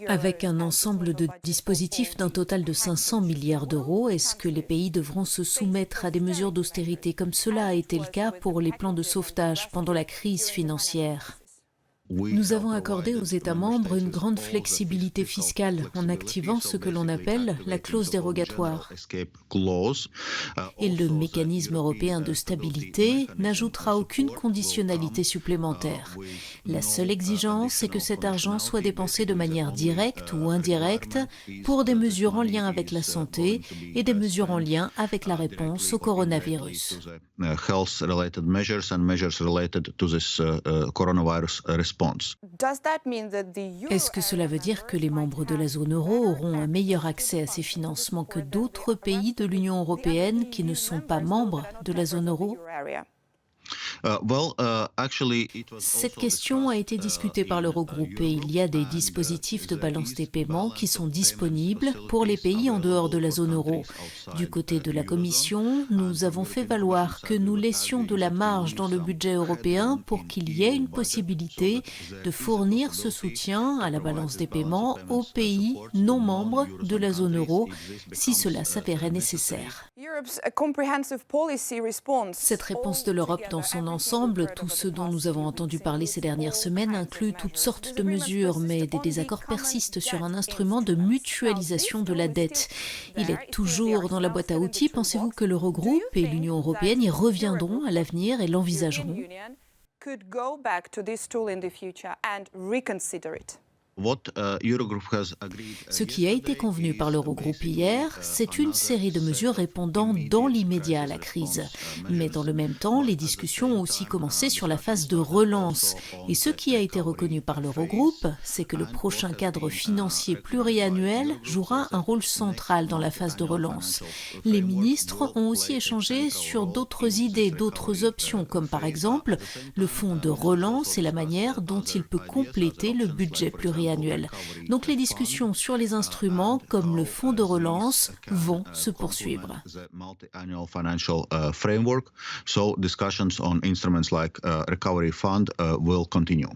Avec un ensemble de dispositifs d'un total de 500 milliards d'euros, est-ce que les pays devront se soumettre à des mesures d'austérité comme cela a été le cas pour les plans de sauvetage pendant la crise financière ? Nous avons accordé aux États membres une grande flexibilité fiscale en activant ce que l'on appelle la clause dérogatoire. Et le mécanisme européen de stabilité n'ajoutera aucune conditionnalité supplémentaire. La seule exigence est que cet argent soit dépensé de manière directe ou indirecte pour des mesures en lien avec la santé et des mesures en lien avec la réponse au coronavirus. Est-ce que cela veut dire que les membres de la zone euro auront un meilleur accès à ces financements que d'autres pays de l'Union européenne qui ne sont pas membres de la zone euro ? Cette question a été discutée par l'Eurogroupe et il y a des dispositifs de balance des paiements qui sont disponibles pour les pays en dehors de la zone euro. Du côté de la Commission, nous avons fait valoir que nous laissions de la marge dans le budget européen pour qu'il y ait une possibilité de fournir ce soutien à la balance des paiements aux pays non membres de la zone euro si cela s'avérait nécessaire. Cette réponse de l'Europe dans son ensemble, tout ce dont nous avons entendu parler ces dernières semaines, inclut toutes sortes de mesures, mais des désaccords persistent sur un instrument de mutualisation de la dette. Il est toujours dans la boîte à outils. Pensez-vous que l'Eurogroupe et l'Union européenne y reviendront à l'avenir et l'envisageront ? Ce qui a été convenu par l'Eurogroupe hier, c'est une série de mesures répondant dans l'immédiat à la crise. Mais dans le même temps, les discussions ont aussi commencé sur la phase de relance. Et ce qui a été reconnu par l'Eurogroupe, c'est que le prochain cadre financier pluriannuel jouera un rôle central dans la phase de relance. Les ministres ont aussi échangé sur d'autres idées, d'autres options, comme par exemple le fonds de relance et la manière dont il peut compléter le budget pluriannuel. Donc les discussions sur les instruments comme le fonds de relance vont se poursuivre. So discussions on instruments like recovery fund will continue.